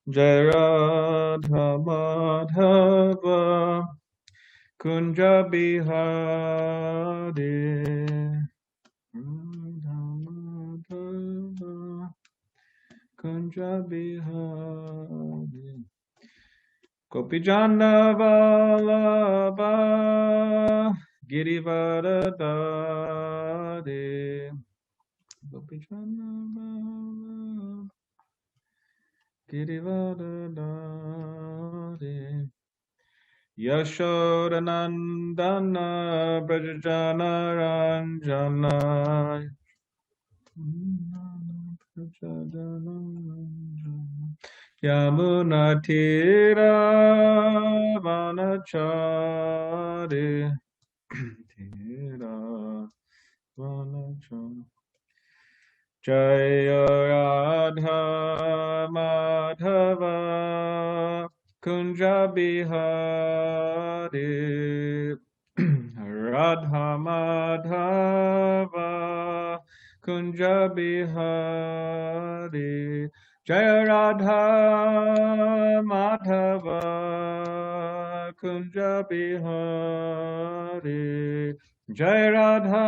Jai Radha Madhava Kunja Bihari Radha Madhava Kunja Bihari Gopijana Vallabha Girivaradari Gopijana Vallabha Girivaradari Yashodanandana Brajajana Ranjana Yamuna Tira Vanachari Tira Vanachari Jaya Radha Madhava Kunja Bihari Radha Madhava Kunja Bihari Jaya Radha Madhava Kunja Bihari Jai Radha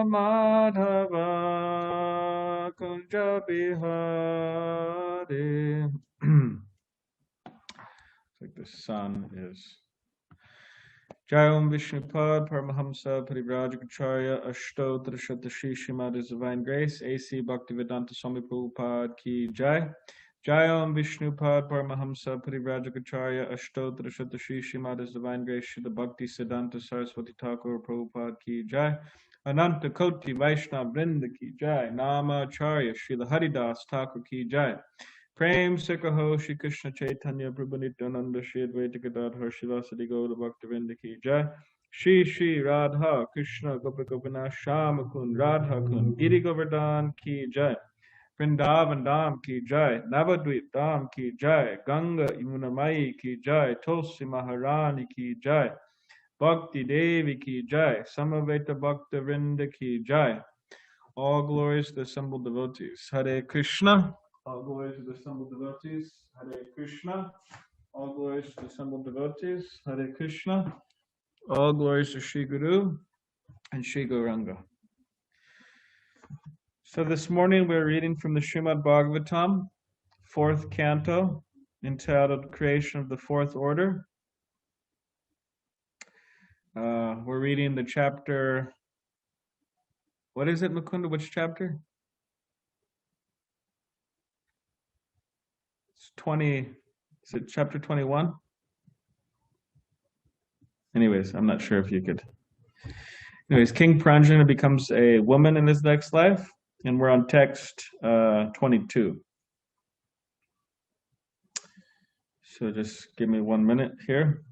Madhava Kunja Bihari. It's like the sun is. Jai Om Vishnupad Paramahamsa Parivrajacharya Ashtotra Shatashi Srimad His Divine Grace A.C. Bhaktivedanta Swami Prabhupada Ki Jai. Jai Om Vishnupad Paramahamsa Parivrajacharya Ashtotra Shatashi Srimad His Divine Grace Shrila Bhakti Siddhanta Saraswati Thakur Prabhupada Ki Jai. Ananta Koti Vaishnava Vrinda Ki Jai. Nama Acharya Srila Haridas Thakur Ki Jai. Prem Sikaho Shri Krishna Chaitanya Prabhu Nityananda Shri Advaita Gadadhar Shivasadi Gaura Bhaktivinoda Ki Jai. Shri Shri Radha Krishna Gopa Gopinath Shama Kund Radha Kund Giri Govardhan Ki Jai. Vrindavan Dham Ki Jai. Navadvip Dham Ki Jai. Ganga Yamuna Mai Ki Jai. Tulsi Maharani Ki Jai. Bhakti Devi Ki Jai. Samaveta Bhakta Vrinda Ki Jai. All glories to the assembled devotees. Hare Krishna. All glories to the assembled devotees. Hare Krishna. All glories to the assembled devotees. Hare Krishna. All glories to Sri Guru and Sri Gauranga. So this morning we're reading from the Srimad Bhagavatam, 4th canto, entitled Creation of the Fourth Order. We're reading the chapter. What is it, Mukunda? Which chapter? It's 20. Is it chapter 21? Anyways, I'm not sure if you could. Anyways, King Pranjana becomes a woman in his next life, and we're on text 22. So just give me 1 minute here.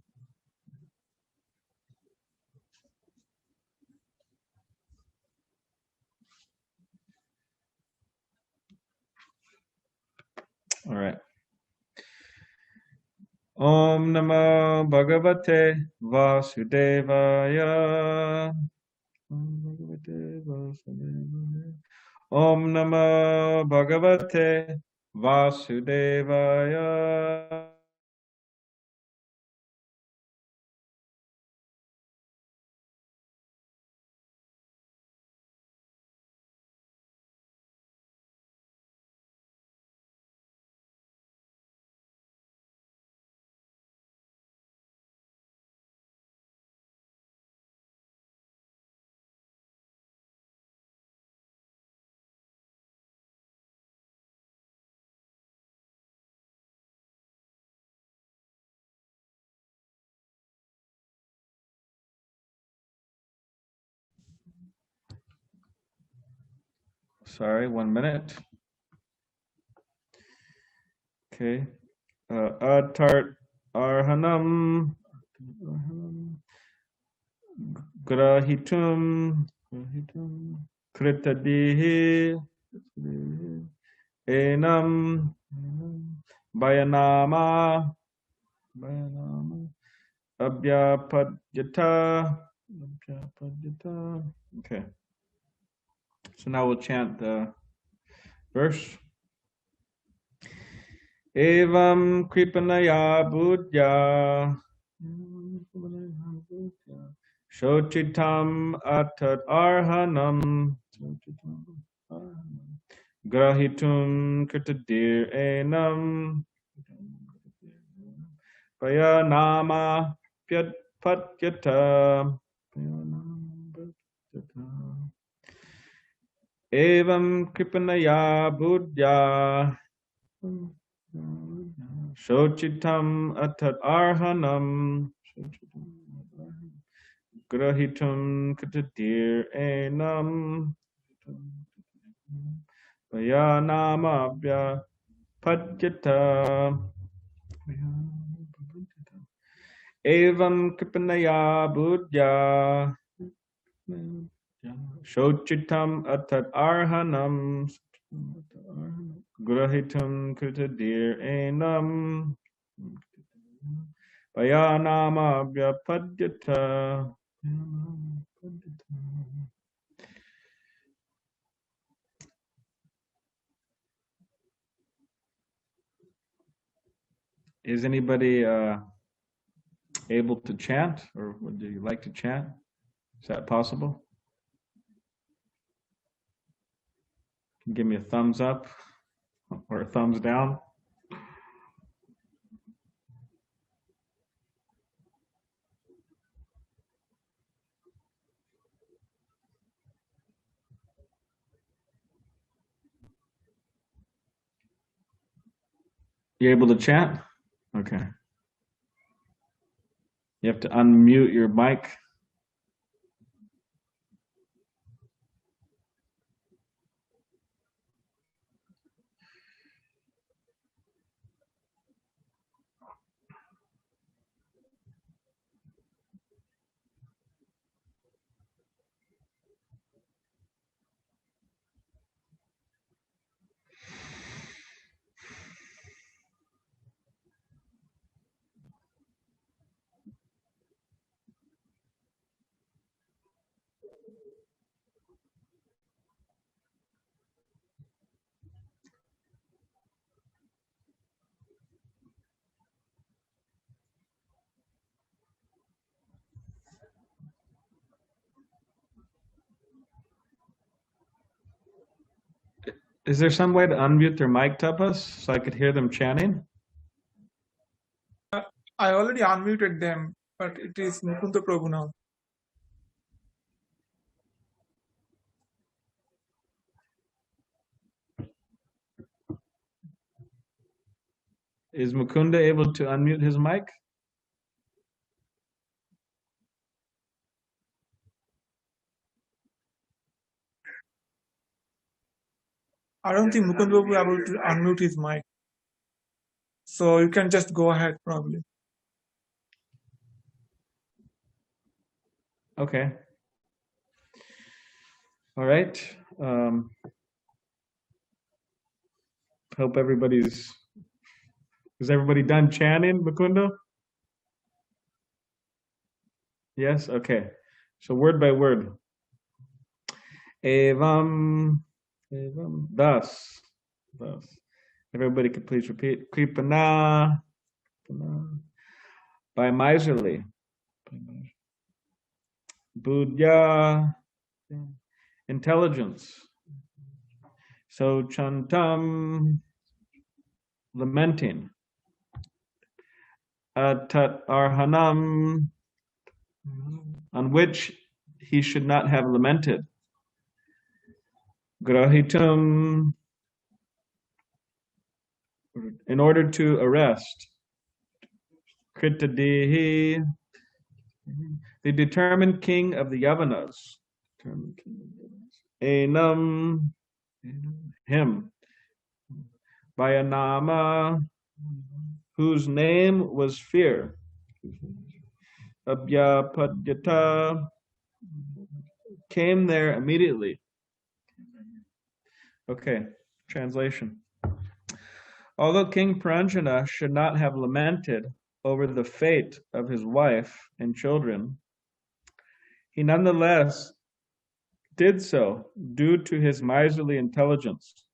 All right. Om Namo Bhagavate Vasudevaya. Om Namo Bhagavate Vasudevaya. Sorry, 1 minute. Okay. Atart Arhanam Grahitum Kritadihi Enam Bayanama Abhyapadyata. Okay. So now we'll chant the verse. Evam kripanaya buddhya shochitam atat arhanam grahitum kritadir enam payanama patyata evam kripanaya buddhya shochitam atat arhanam grahitum kritadir enam payanama patyata evam kripanaya buddhya shochitam atat arhanam grahitam kritadir enam payanama vyapadyata. Is anybody able to chant, or would you like to chant? Is that possible? Give me a thumbs up or a thumbs down. You able to chant? Okay. You have to unmute your mic. Is there some way to unmute their mic, Tapas, so I could hear them chanting? I already unmuted them, but it is Mukunda Prabhu now. Is Mukunda able to unmute his mic? I don't think Mukunda will be able to unmute his mic. So you can just go ahead, probably. Okay. All right. Hope is everybody done chanting, Mukunda? Yes? Okay. So word by word. Evam, thus. Everybody could please repeat. Kripana, by miserly. Buddhya, intelligence. So chantam, lamenting. Atat arhanam, on which he should not have lamented. Grahitum, in order to arrest. Kritadihi, the determined king of the Yavanas. Enam, him. Vayanama, whose name was fear. Abhyapadyata, came there immediately. Okay, translation. Although King Pranjana should not have lamented over the fate of his wife and children, he nonetheless did so due to his miserly intelligence.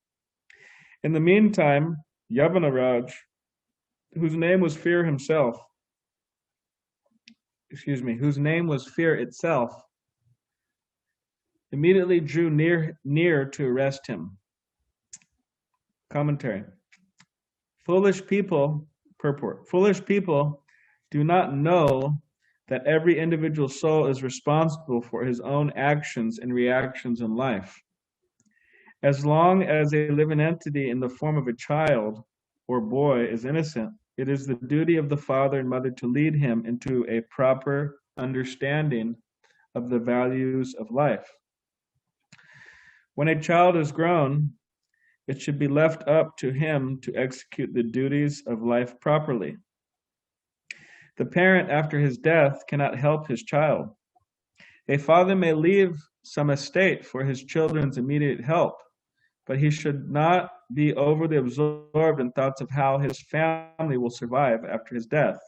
In the meantime, Yavanaraj whose name was Fear himself, whose name was Fear itself, immediately drew near to arrest him. Commentary. Foolish people, purport. Foolish people do not know that every individual soul is responsible for his own actions and reactions in life. As long as a living entity in the form of a child or boy is innocent, it is the duty of the father and mother to lead him into a proper understanding of the values of life. When a child is grown, it should be left up to him to execute the duties of life properly. The parent, after his death, cannot help his child. A father may leave some estate for his children's immediate help, but he should not be overly absorbed in thoughts of how his family will survive after his death.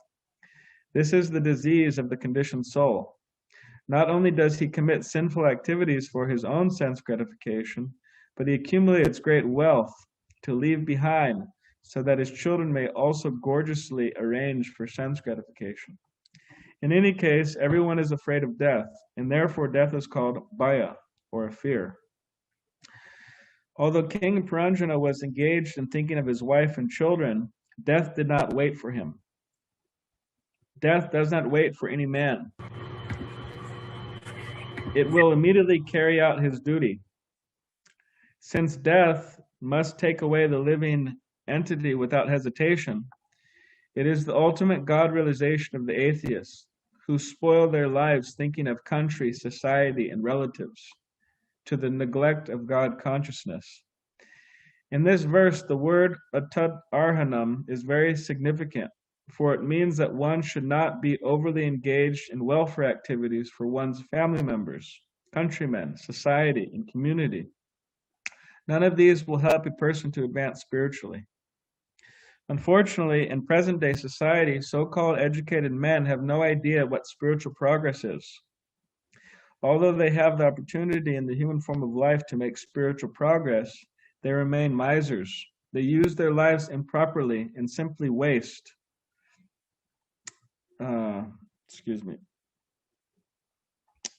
This is the disease of the conditioned soul. Not only does he commit sinful activities for his own sense gratification, but he accumulates great wealth to leave behind so that his children may also gorgeously arrange for sense gratification. In any case, everyone is afraid of death, and therefore death is called bhaya, or a fear. Although King Puranjana was engaged in thinking of his wife and children, death did not wait for him. Death does not wait for any man. It will immediately carry out his duty. Since death must take away the living entity without hesitation, it is the ultimate God realization of the atheists who spoil their lives thinking of country, society, and relatives to the neglect of God consciousness. In this verse, the word atad arhanam is very significant, for it means that one should not be overly engaged in welfare activities for one's family members, countrymen, society, and community. None of these will help a person to advance spiritually. Unfortunately, in present-day society, so-called educated men have no idea what spiritual progress is. Although they have the opportunity in the human form of life to make spiritual progress, they remain misers. They use their lives improperly and simply waste.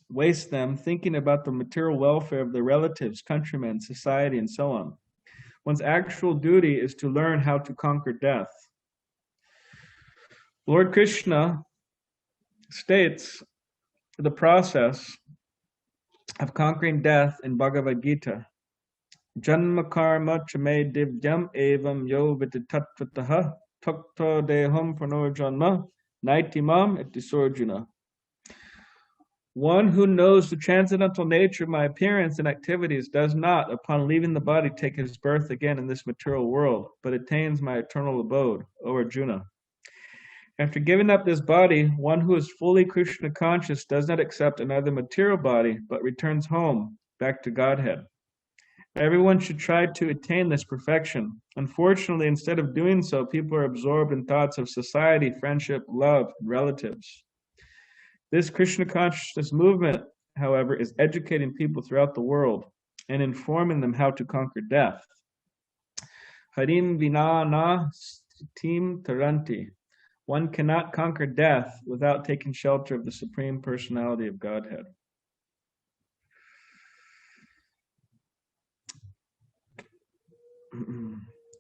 Waste them thinking about the material welfare of their relatives, countrymen, society, and so on. One's actual duty is to learn how to conquer death. Lord Krishna states the process of conquering death in Bhagavad Gita. Janma karma chame divyam evam yo viditatvataha takta deham pranurjanma naitimam itisorjuna. One who knows the transcendental nature of my appearance and activities does not, upon leaving the body, take his birth again in this material world, but attains my eternal abode, O Arjuna. After giving up this body, one who is fully Krishna conscious does not accept another material body, but returns home, back to Godhead. Everyone should try to attain this perfection. Unfortunately, instead of doing so, people are absorbed in thoughts of society, friendship, love, and relatives. This Krishna consciousness movement, however, is educating people throughout the world and informing them how to conquer death. Harim vinana tim taranti. One cannot conquer death without taking shelter of the Supreme Personality of Godhead.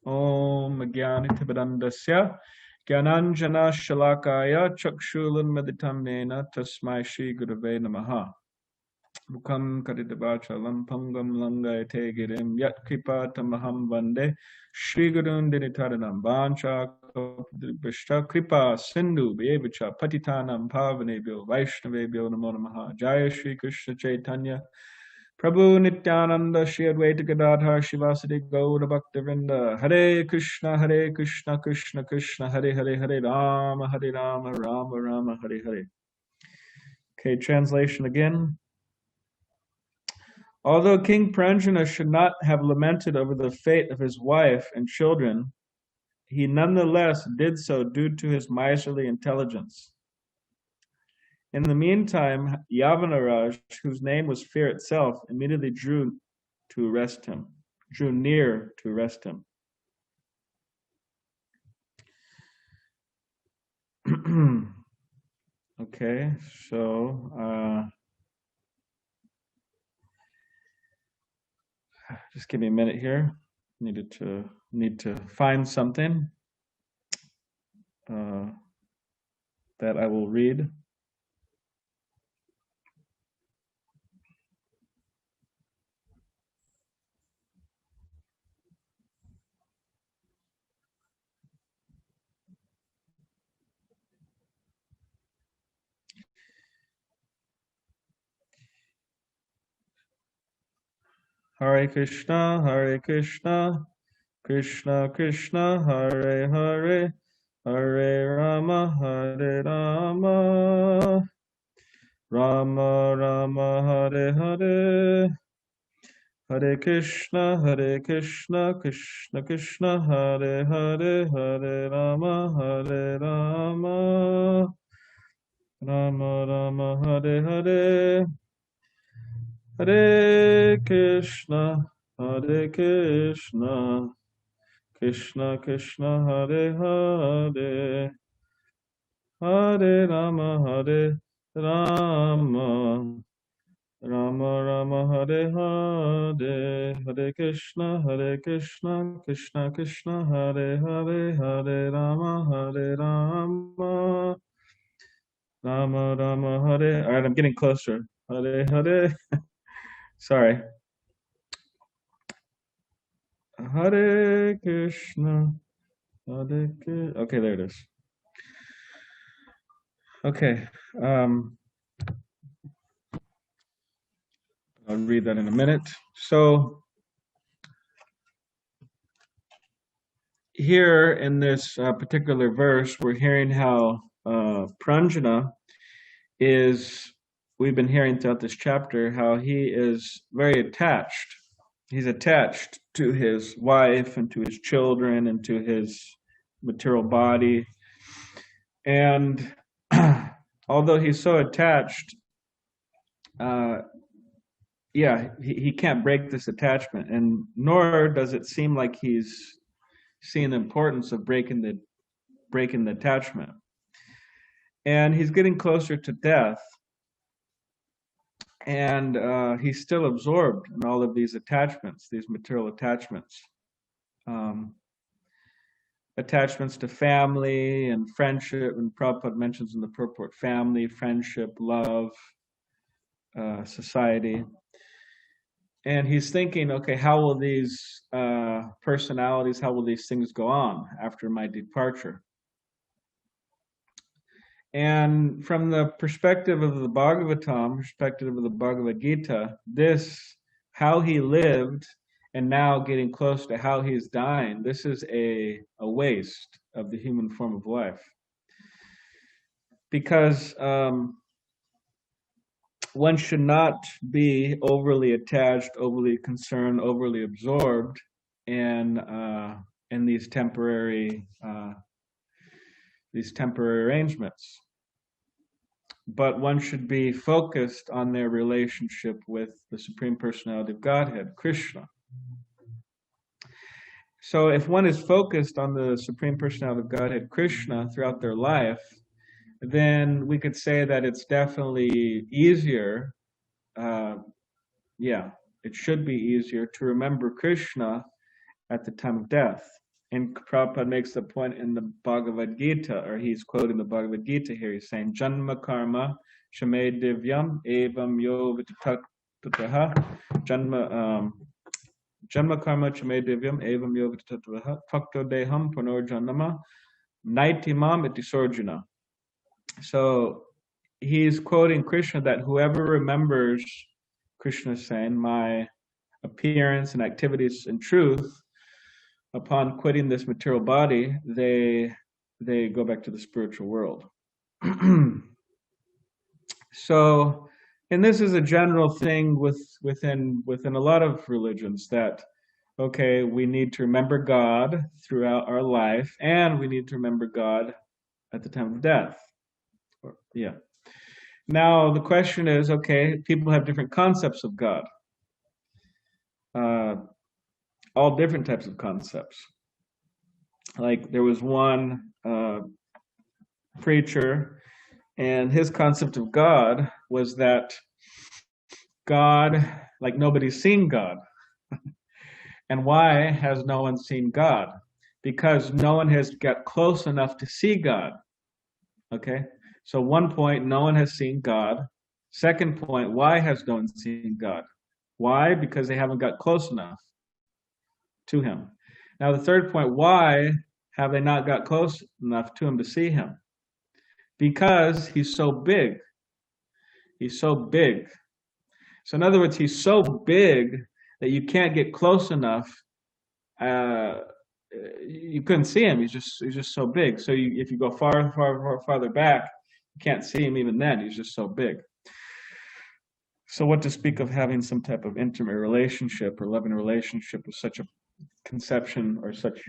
Om Jnanitibadandasya Gyananjana Shalakaya Chakshulan Meditamnena Tasmai Shri Gurave Namaha. Mukam Kaditabachalam Pangam Langayate Girim Yat Kripa Tamaham Vande Shri Gurun Dinitaranam Bancha Vishta Kripa Sindhu Bevicha Patitanam Pavanebhyo Vaishnavebhyo Namo Namaha. Jaya Shri Krishna Chaitanya Prabhu Nityananda Shri Advaita Gadadhar Shivasadi Gaura Bhaktivinoda. Hare Krishna Krishna Krishna Hare Hare Hare Rama Rama Rama Hare Hare. Okay, translation again. Although King Puranjana should not have lamented over the fate of his wife and children, he nonetheless did so due to his miserly intelligence. In the meantime, Yavanaraj, whose name was Fear itself, immediately drew near to arrest him. Okay, so just give me a minute here. Need to find something that I will read. Hare Krishna, Krishna Krishna, Hare Hare, Hare Rama, Hare Rama, Rama Rama, Hare Hare, Hare Krishna, Krishna Krishna, Hare Hare, Hare Rama, Hare Rama, Rama Rama, Hare Hare, Hare Krishna, Krishna Krishna, Hare Hare, Hare Rama, Hare Rama, Rama Rama, Hare Hare, Hare Krishna, Krishna Krishna, Hare Hare, Hare Rama, Rama Rama, Hare. All right, I'm getting closer. Hare Hare. Sorry. Hare Krishna, Okay, there it is. Okay. I'll read that in a minute. So here in this particular verse, we're hearing how Pranjana we've been hearing throughout this chapter, how he is very attached. He's attached to his wife and to his children and to his material body. And although he's so attached, he can't break this attachment, and nor does it seem like he's seeing the importance of breaking the attachment. And he's getting closer to death, and he's still absorbed in all of these attachments, these material attachments. Attachments to family and friendship, and Prabhupada mentions in the purport family, friendship, love, society. And he's thinking, okay, how will these personalities, how will these things go on after my departure? And from the perspective of the Bhagavatam, perspective of the Bhagavad Gita, how he lived and now getting close to how he's dying, this is a waste of the human form of life. Because one should not be overly attached, overly concerned, overly absorbed in these temporary arrangements. But one should be focused on their relationship with the Supreme Personality of Godhead, Krishna. So if one is focused on the Supreme Personality of Godhead, Krishna, throughout their life, then we could say that it's definitely easier, it should be easier to remember Krishna at the time of death. And Prabhupada makes the point in the Bhagavad Gita, or he's quoting the Bhagavad Gita here. He's saying, Janma karma shame divyam evam yo vitataha. Janma karma shame divyam evam yo vitataha. Fakto deham panor naitimam iti sorjuna. So he's quoting Krishna that whoever remembers, Krishna is saying, my appearance and activities in truth, upon quitting this material body, they go back to the spiritual world. So, and this is a general thing within a lot of religions, that okay, we need to remember God throughout our life, and we need to remember God at the time of death. Now the question is, okay, people have different concepts of God. All different types of concepts. Like there was one preacher, and his concept of God was that God, like nobody's seen God. And why has no one seen God? Because no one has got close enough to see God. Okay? So 1 point, no one has seen God. 2nd point, why has no one seen God? Why? Because they haven't got close enough to him. Now the 3rd point, why have they not got close enough to him to see him? Because he's so big. He's so big. So in other words, he's so big that you can't get close enough. You couldn't see him. He's just so big. So if you go farther back, you can't see him even then. He's just so big. So what to speak of having some type of intimate relationship or loving relationship with such a conception or such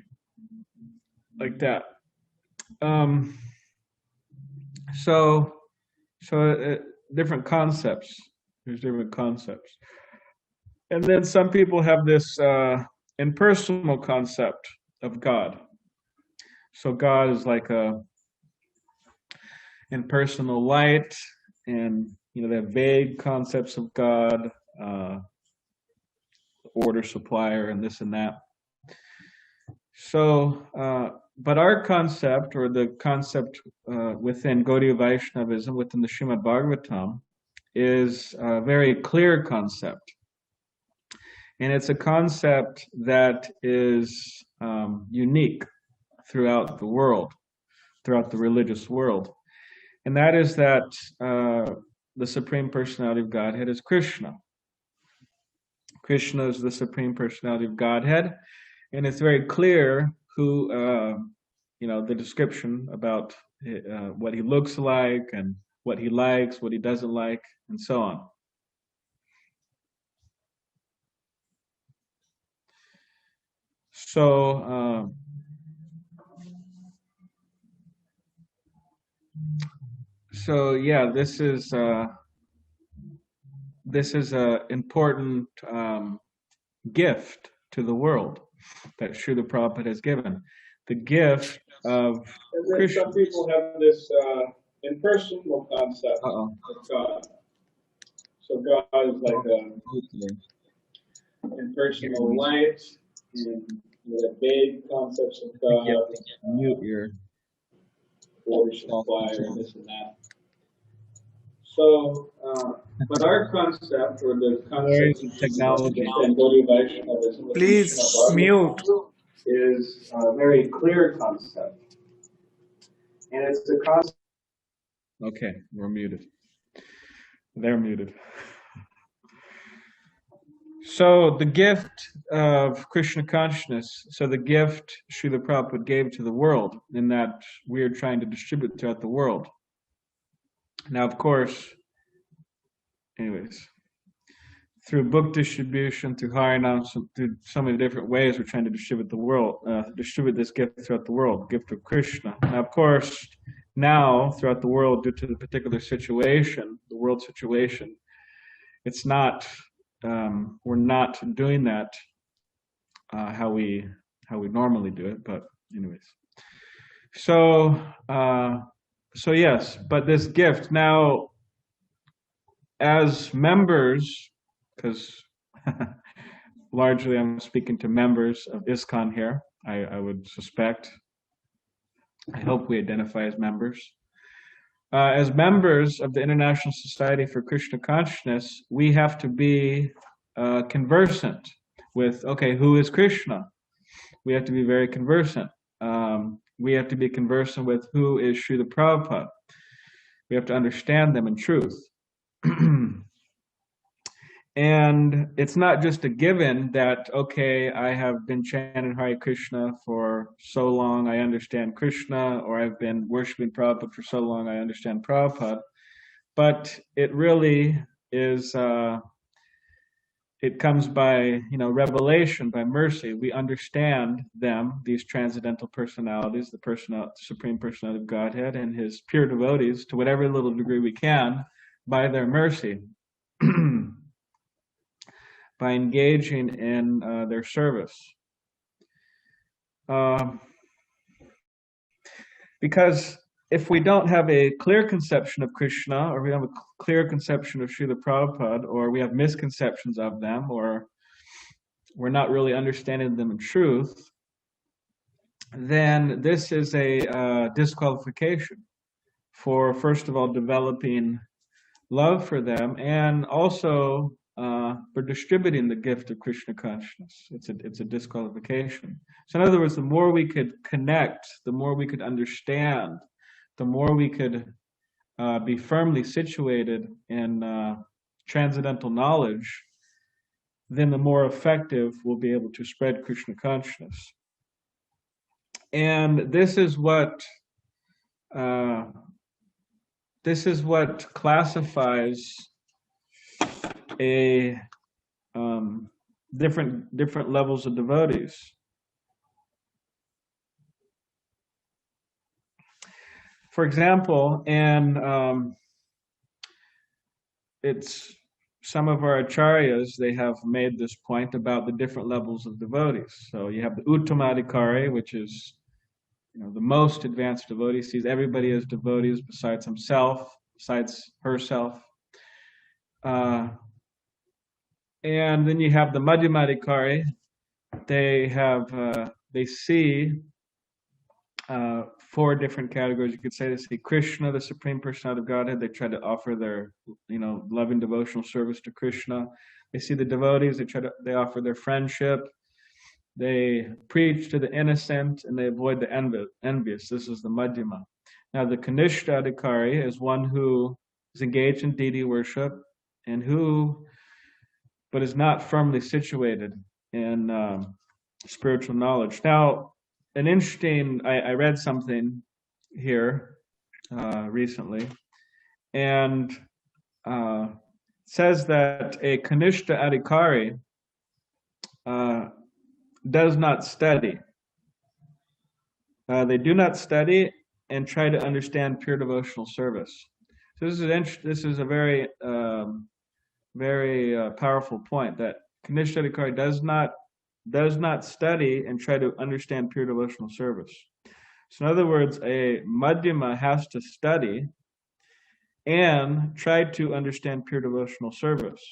like that. So different concepts. There's different concepts. And then some people have this impersonal concept of God. So God is like a impersonal light, and they have vague concepts of God, order supplier, and this and that. So, but our concept, or the concept within Gaudiya Vaishnavism, within the Srimad Bhagavatam, is a very clear concept. And it's a concept that is unique throughout the world, throughout the religious world. And that is that the Supreme Personality of Godhead is Krishna. Krishna is the Supreme Personality of Godhead. And it's very clear who, the description about what he looks like and what he likes, what he doesn't like, and so on. So yeah, this is an important gift to the world that Srila Prabhupada has given. The gift of Krishna. Some people have this impersonal concept of God. So God is like an impersonal light, and the vague concepts of God. Mute your order supplier, and this and that. So, but our concept, or the concept of technology and Gaudiya Vaishnavism, please mute, is a very clear concept. And it's the concept. Okay, we're muted. They're muted. So the gift of Krishna consciousness, so the gift Srila Prabhupada gave to the world, in that we are trying to distribute throughout the world. Now, of course, anyways, through book distribution, through Harinam, through so many different ways, we're trying to distribute the world, distribute this gift throughout the world, gift of Krishna. Now, of course, throughout the world, due to the particular situation, the world situation, it's not. We're not doing that how we normally do it. But anyways, so yes, but this gift now, as members, because largely I'm speaking to members of ISKCON here, I would suspect. I hope we identify as members. As members of the International Society for Krishna Consciousness, we have to be conversant with, who is Krishna? We have to be very conversant. We have to be conversant with who is Srila Prabhupada. We have to understand them in truth. And it's not just a given that, I have been chanting Hare Krishna for so long, I understand Krishna, or I've been worshiping Prabhupada for so long, I understand Prabhupada. But it really is, it comes by, revelation, by mercy. We understand them, these transcendental personalities, the Supreme Personality of Godhead and his pure devotees, to whatever little degree we can, by their mercy. By engaging in their service. Because if we don't have a clear conception of Krishna, or we have a clear conception of Srila Prabhupada, or we have misconceptions of them, or we're not really understanding them in truth, then this is a disqualification for, first of all, developing love for them, and also for distributing the gift of Krishna consciousness. It's a disqualification. So in other words, the more we could connect, the more we could understand, the more we could be firmly situated in transcendental knowledge, then the more effective we'll be able to spread Krishna consciousness. And this is what classifies a different levels of devotees. For example, and it's some of our acharyas, they have made this point about the different levels of devotees. So you have the Uttamadhikari, which is the most advanced devotee, sees everybody as devotees besides himself, besides herself. And then you have the Madhyamadhikari. They see four different categories. You could say they see Krishna, the Supreme Personality of Godhead. They try to offer their, loving devotional service to Krishna. They see the devotees. They offer their friendship. They preach to the innocent, and they avoid the envious. This is the Madhyama. Now, the Kanishta Adhikari is one who is engaged in deity worship, but is not firmly situated in spiritual knowledge. Now, an interesting, I read something here recently, and says that a Kanishta Adhikari does not study. They do not study and try to understand pure devotional service. So this is a very very powerful point, that Kanishta Adhikari does not study and try to understand pure devotional service. So in other words, a Madhyama has to study and try to understand pure devotional service.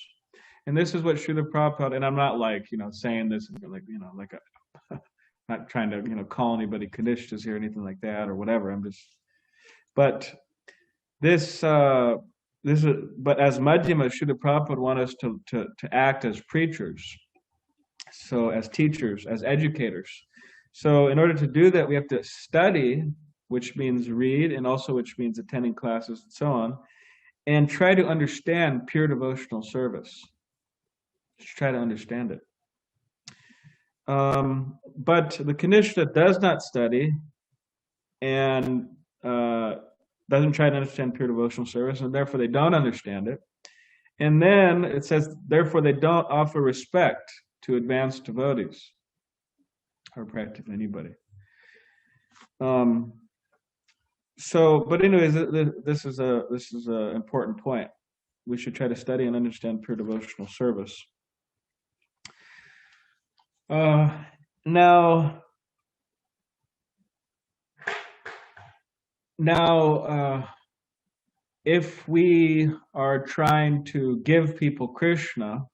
And this is what Srila Prabhupada, and I'm not saying this not trying to call anybody Kanishtas here or anything like that or whatever. But as Madhyama, Srila Prabhupada want us to act as preachers, so as teachers, as educators. So in order to do that, we have to study, which means read, and also which means attending classes and so on, and try to understand pure devotional service. Just try to understand it. But the Kanishta does not study and doesn't try to understand pure devotional service, and therefore they don't understand it. And then it says, therefore they don't offer respect to advanced devotees, or practically anybody. But anyways, this is an important point. We should try to study and understand pure devotional service. Now, if we are trying to give people Krishna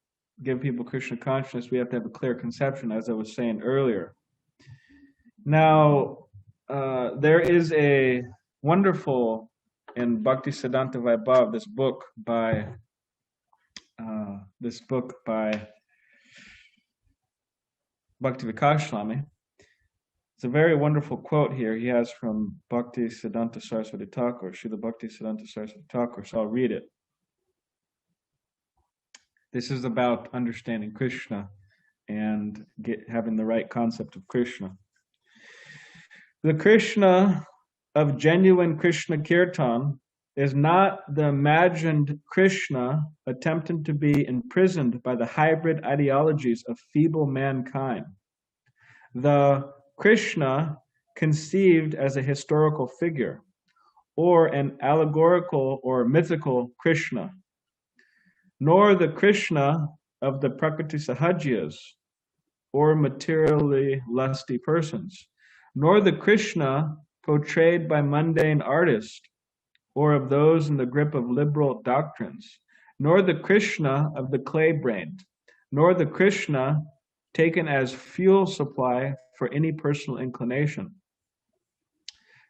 consciousness, we have to have a clear conception, as I was saying earlier. Now, there is a wonderful, in Bhakti Siddhanta Vaibhav, this book by Bhakti Vikaswami. It's a very wonderful quote here he has from Bhakti Siddhanta Saraswati Thakur, Srila Bhakti Siddhanta Saraswati Thakur, so I'll read it. This is about understanding Krishna and having the right concept of Krishna. The Krishna of genuine Krishna Kirtan is not the imagined Krishna attempting to be imprisoned by the hybrid ideologies of feeble mankind. The Krishna conceived as a historical figure, or an allegorical or mythical Krishna, nor the Krishna of the Prakriti Sahajiyas, or materially lusty persons, nor the Krishna portrayed by mundane artists or of those in the grip of liberal doctrines, nor the Krishna of the clay-brained, nor the Krishna taken as fuel supply for any personal inclination.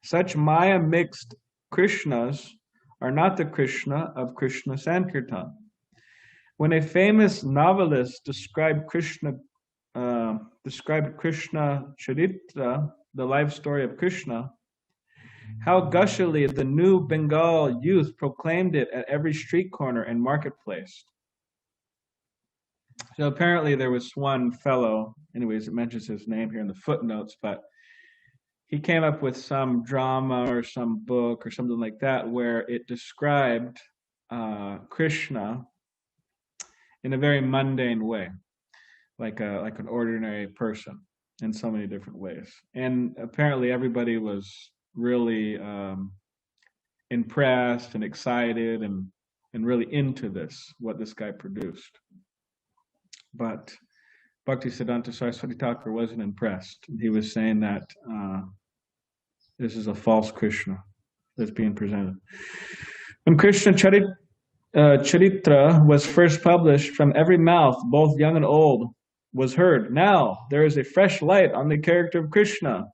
Such Maya-mixed Krishnas are not the Krishna of Krishna Sankirtan. When a famous novelist described Krishna Charitra, the life story of Krishna, how gushily the new Bengal youth proclaimed it at every street corner and marketplace. So apparently there was one fellow, anyways, it mentions his name here in the footnotes, but he came up with some drama or some book or something like that where it described Krishna in a very mundane way, like an ordinary person in so many different ways. And apparently everybody was really impressed and excited and really into this, what this guy produced. But Bhakti Siddhanta Saraswati Thakur wasn't impressed. He was saying that this is a false Krishna that's being presented. When Krishna Charitra was first published, from every mouth, both young and old, was heard, "Now there is a fresh light on the character of Krishna."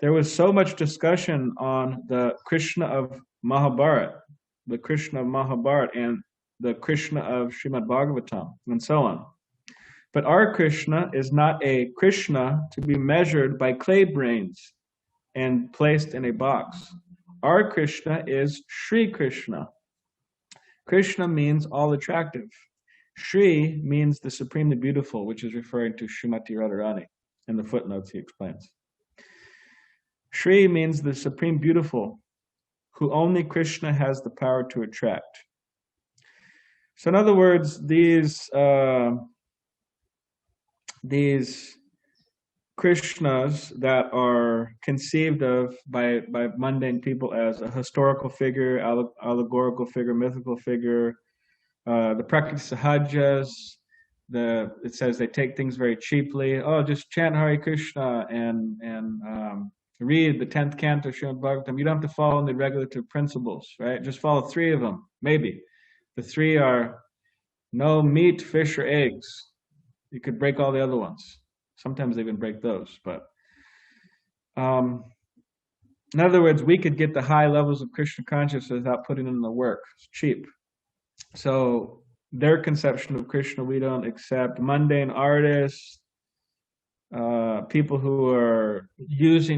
There was so much discussion on the Krishna of Mahabharata, the Krishna of Mahabharata, and the Krishna of Srimad Bhagavatam, and so on. But our Krishna is not a Krishna to be measured by clay brains and placed in a box. Our Krishna is Sri Krishna. Krishna means all attractive. Sri means the supremely beautiful, which is referring to Srimati Radharani. In the footnotes he explains. Sri means the supreme beautiful, who only Krishna has the power to attract. So in other words, these Krishnas that are conceived of by mundane people as a historical figure, allegorical figure, mythical figure, the Prakriti Sahajas, it says they take things very cheaply. Oh, just chant Hare Krishna and read the 10th canto of Srimad Bhagavatam. You don't have to follow the regulative principles, right? Just follow 3 of them, maybe. The 3 are no meat, fish, or eggs. You could break all the other ones. Sometimes they even break those. But in other words, we could get the high levels of Krishna consciousness without putting in the work. It's cheap. So their conception of Krishna we don't accept. Mundane artists, people who are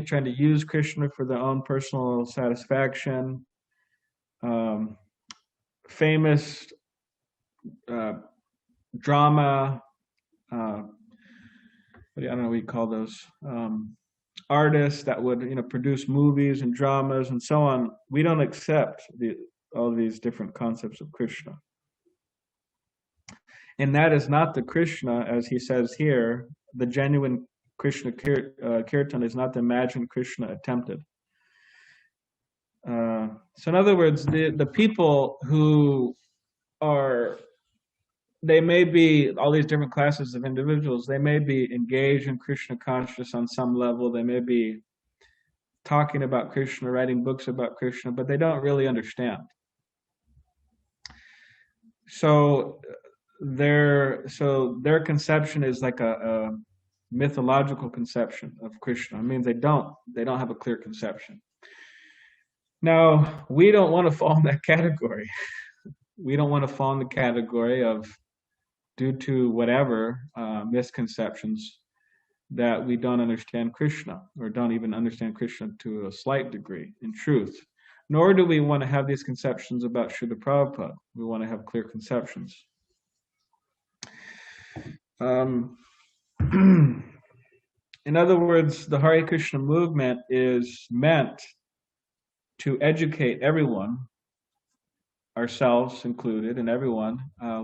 trying to use Krishna for their own personal satisfaction, famous drama, I don't know what you call those, artists that would produce movies and dramas and so on. We don't accept all these different concepts of Krishna. And that is not the Krishna, as he says here. The genuine Krishna Kirtan is not the imagined Krishna attempted. So in other words, the people who are, they may be, all these different classes of individuals, they may be engaged in Krishna consciousness on some level. They may be talking about Krishna, writing books about Krishna, but they don't really understand. So their conception is like a mythological conception of Krishna. It means they don't have a clear conception. Now, we don't want to fall in that category. We don't want to fall in the category of, due to whatever misconceptions, that we don't understand Krishna, or don't even understand Krishna to a slight degree in truth. Nor do we want to have these conceptions about Srila Prabhupada. We want to have clear conceptions. In other words, the Hare Krishna movement is meant to educate everyone, ourselves included, and everyone,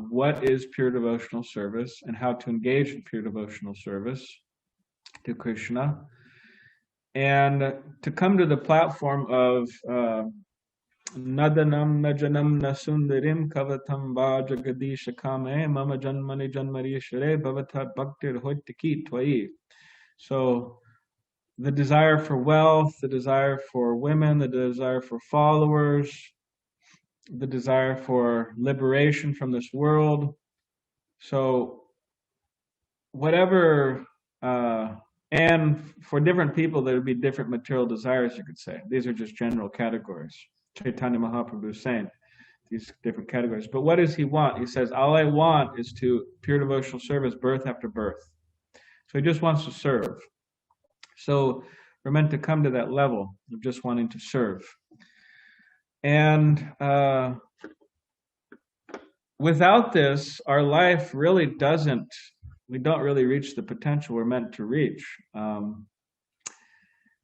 what is pure devotional service and how to engage in pure devotional service to Krishna, and to come to the platform of Nadanam Najanam Nasundarim Kavatam Vajagadisha Kame Mama Janmani Janmari Shre Bhavatat Bhaktir Hoitiki Twai. So the desire for wealth, the desire for women, the desire for followers, the desire for liberation from this world. So whatever, and for different people, there would be different material desires, you could say. These are just general categories. Chaitanya Mahaprabhu is saying these different categories. But what does he want? He says, all I want is to pure devotional service birth after birth. So he just wants to serve. So we're meant to come to that level of just wanting to serve. And without this, our life really doesn't, we don't really reach the potential we're meant to reach.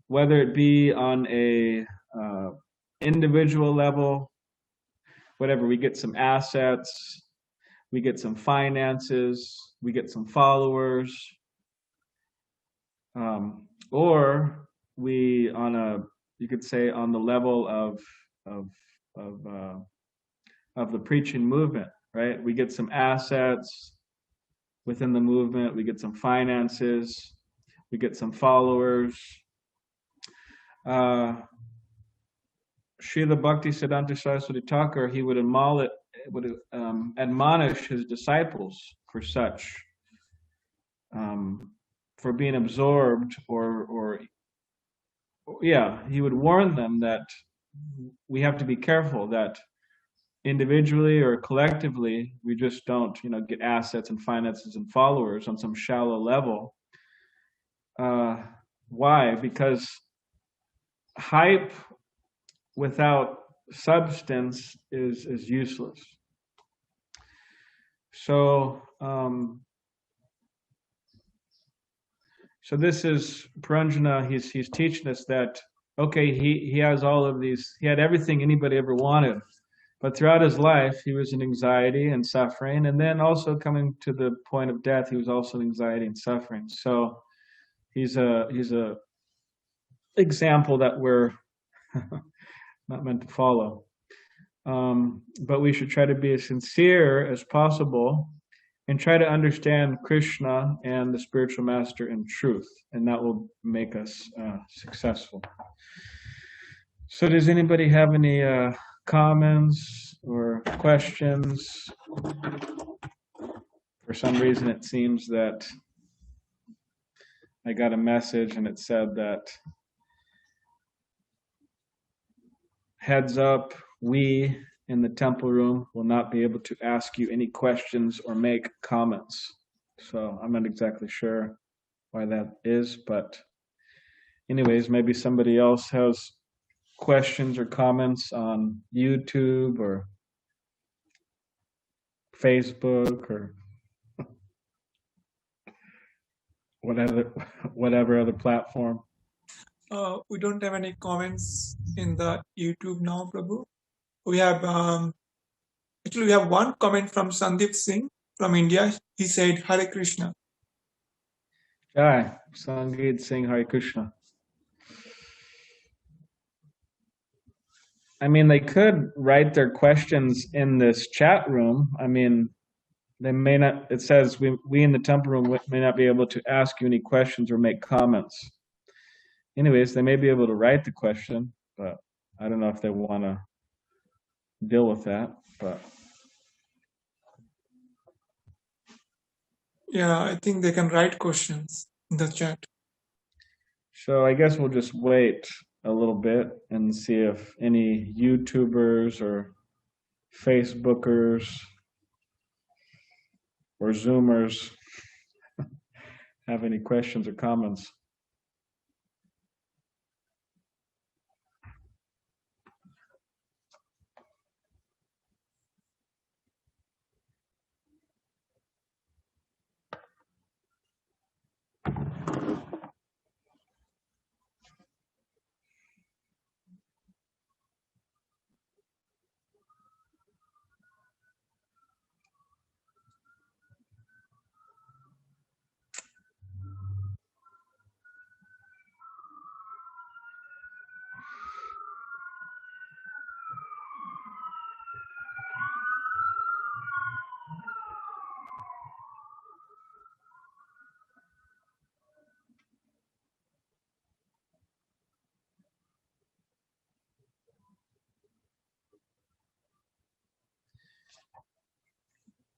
Whether it be on a individual level, whatever, we get some assets, we get some finances, we get some followers, or we on a, you could say, on the level of the preaching movement, right? We get some assets within the movement, we get some finances, we get some followers. Srila Bhakti Siddhanta Saraswati Thakur, he would admonish his disciples for such, for being absorbed, or he would warn them that we have to be careful that individually or collectively we just don't, get assets and finances and followers on some shallow level. Why? Because hype without substance is useless. So this is Paranjana. He's teaching us that, okay, he has all of these, he had everything anybody ever wanted, but throughout his life he was in anxiety and suffering, and then also coming to the point of death, he was also in anxiety and suffering. So he's a example that we're not meant to follow. But we should try to be as sincere as possible and try to understand Krishna and the spiritual master in truth, and that will make us successful. So does anybody have any comments or questions? For some reason it seems that I got a message and it said that, heads up, we in the temple room will not be able to ask you any questions or make comments. So I'm not exactly sure why that is, but anyways, maybe somebody else has questions or comments on YouTube or Facebook or whatever other platform. We don't have any comments in the YouTube now, Prabhu. We have actually we have one comment from Sandeep Singh from India. He said, Hare Krishna. Jai, Sangeet Singh, Hare Krishna. I mean, they could write their questions in this chat room. I mean, they may not, it says we in the temple room may not be able to ask you any questions or make comments. Anyways, they may be able to write the question, but I don't know if they want to deal with that. But yeah, I think they can write questions in the chat. So I guess we'll just wait a little bit and see if any YouTubers or Facebookers or Zoomers have any questions or comments.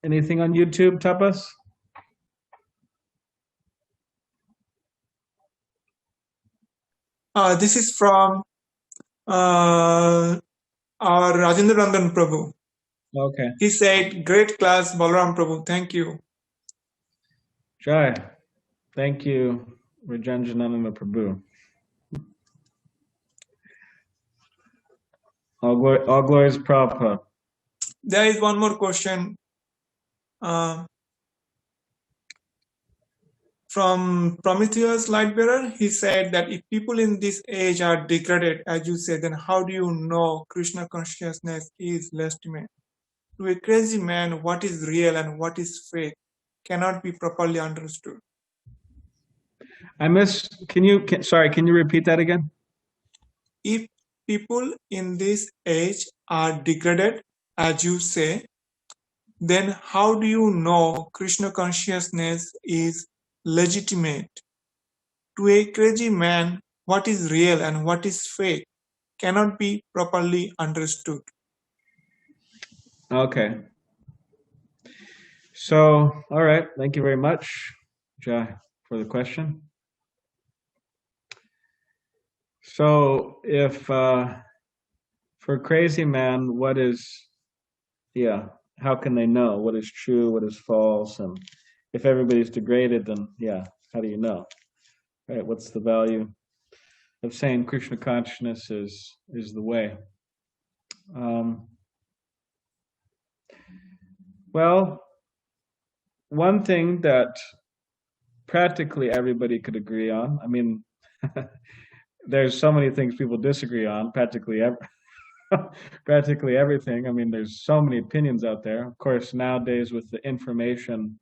Anything on YouTube, Tapas? This is from our Rajendra Rangan Prabhu. Okay. He said, "Great class, Balaram Prabhu. Thank you." Jai. Thank you, Rajanjanananda Prabhu. All glories Prabhupada. There is one more question from Prometheus Lightbearer. He said that if people in this age are degraded, as you said, then how do you know Krishna consciousness is legitimate? To a crazy man, what is real and what is fake cannot be properly understood. Can you repeat that again? If people in this age are degraded, as you say, then how do you know Krishna consciousness is legitimate? To a crazy man, what is real and what is fake cannot be properly understood. Okay. So, all right. Thank you very much, Jai, for the question. So, if for a crazy man, how can they know what is true, what is false? And if everybody's degraded, then how do you know? Right? What's the value of saying Krishna consciousness is the way? Well, one thing that practically everybody could agree on, I mean, there's so many things people disagree on, practically everything. I mean, there's so many opinions out there. Of course, nowadays with the information,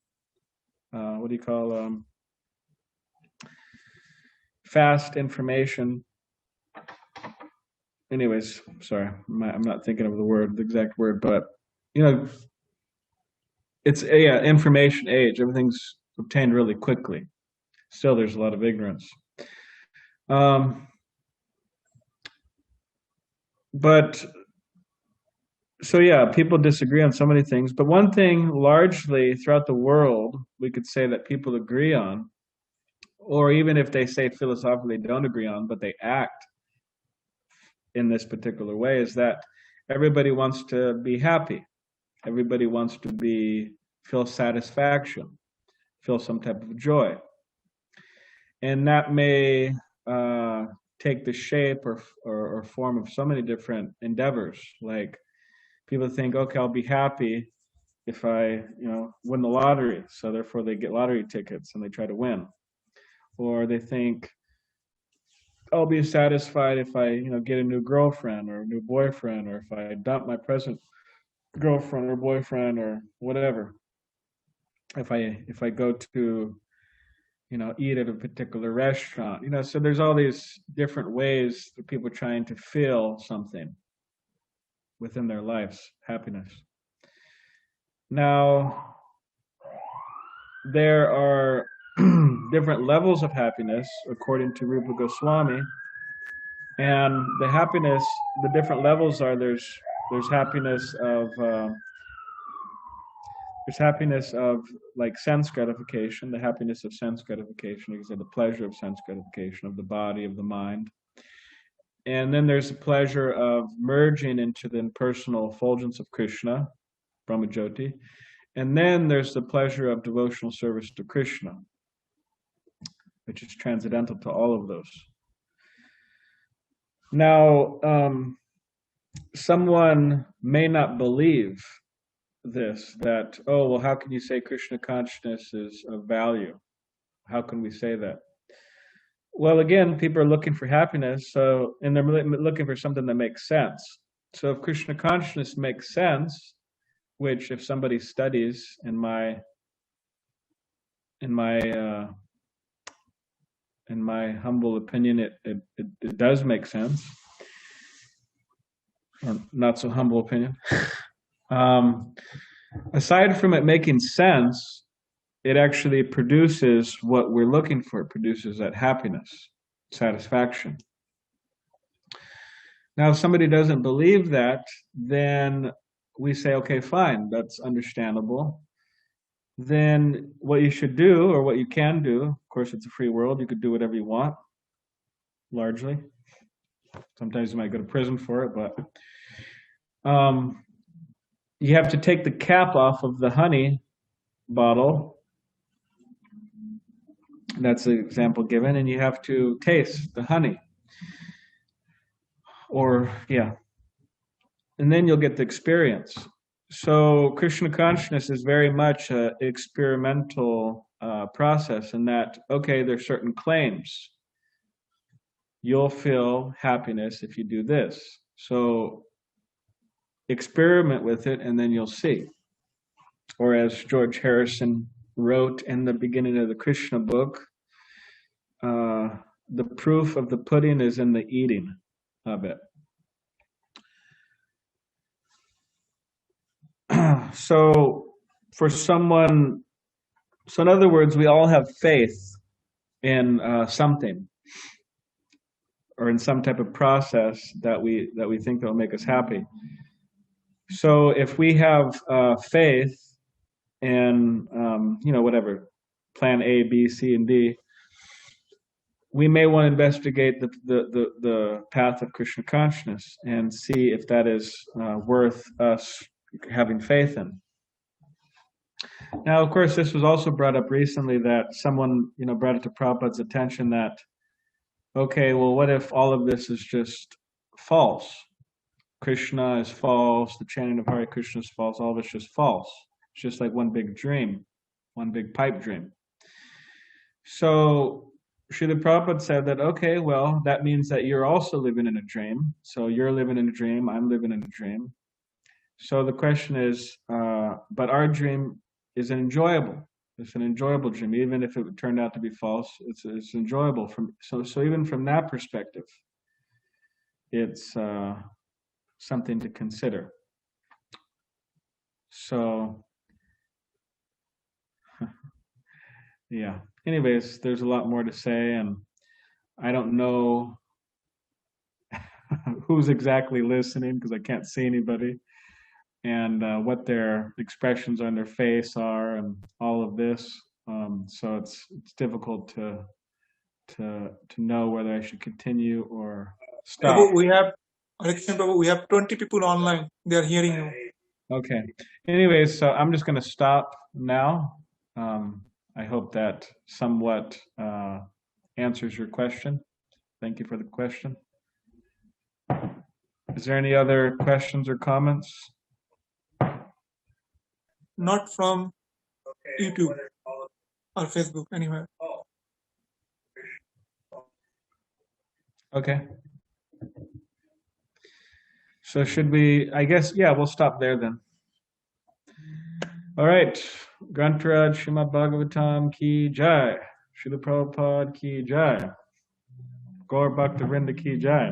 what do you call fast information. Anyways, sorry, I'm not thinking of the exact word, but it's information age. Everything's obtained really quickly. Still, there's a lot of ignorance. But so people disagree on so many things. But one thing largely throughout the world, we could say that people agree on, or even if they say philosophically don't agree on, but they act in this particular way, is that everybody wants to be happy. Everybody wants to feel satisfaction, feel some type of joy. And that may take the shape or form of so many different endeavors. Like people think, okay, I'll be happy if I win the lottery, so therefore they get lottery tickets and they try to win. Or they think, I'll be satisfied if I get a new girlfriend or a new boyfriend, or if I dump my present girlfriend or boyfriend or whatever. If I go to eat at a particular restaurant, so there's all these different ways that people are trying to feel something within their lives, happiness. Now, there are different levels of happiness according to Rupa Goswami, and the different levels are there's happiness of like sense gratification, the happiness of sense gratification, because of the pleasure of sense gratification of the body, of the mind. And then there's the pleasure of merging into the impersonal effulgence of Krishna, Brahmajyoti. And then there's the pleasure of devotional service to Krishna, which is transcendental to all of those. Now, someone may not believe this, that, oh, well, how can you say Krishna consciousness is of value? How can we say that? Well, again, people are looking for happiness, and they're looking for something that makes sense. So if Krishna consciousness makes sense, which if somebody studies, in my humble opinion, it does make sense. Or not so humble opinion. Aside from it making sense, it actually produces what we're looking for. It produces that happiness, satisfaction. Now, if somebody doesn't believe that, then we say, okay, fine, that's understandable. then what you should do, or what you can do, of course it's a free world, you could do whatever you want, largely. Sometimes you might go to prison for it, but you have to take the cap off of the honey bottle. That's the example given, and you have to taste the honey. Or, yeah. And then you'll get the experience. So Krishna consciousness is very much an experimental process in that, okay, there's certain claims. You'll feel happiness if you do this. So experiment with it and then you'll see. Or as George Harrison wrote in the beginning of the Krishna book, the proof of the pudding is in the eating of it. So for someone, so in other words, we all have faith in something, or in some type of process that we think that will make us happy. So if we have faith in whatever, plan A, B, C, and D, we may want to investigate the path of Krishna consciousness and see if that is worth us having faith in. Now, of course, this was also brought up recently that someone brought it to Prabhupada's attention that, okay, well, what if all of this is just false? Krishna is false, the chanting of Hare Krishna is false, all of it's just false. It's just like one big dream, one big pipe dream. So Srila Prabhupada said that, okay, well, that means that you're also living in a dream. So you're living in a dream, I'm living in a dream. So the question is, but our dream is enjoyable. It's an enjoyable dream, even if it turned out to be false. It's enjoyable so even from that perspective, it's something to consider. So, yeah. Anyways, there's a lot more to say, and I don't know who's exactly listening because I can't see anybody, and what their expressions on their face are, and all of this. So it's difficult to know whether I should continue or stop. Prabhu, we have 20 people online. They are hearing you. Okay. Anyways, so I'm just going to stop now. I hope that somewhat answers your question. Thank you for the question. Is there any other questions or comments? Not from YouTube or Facebook, anywhere. Okay. So should we, I guess, yeah, we'll stop there then. All right. Grantaraj Srimad Bhagavatam ki jai. Srila Prabhupada ki jai. Gaur Bhakta Vrinda ki jai.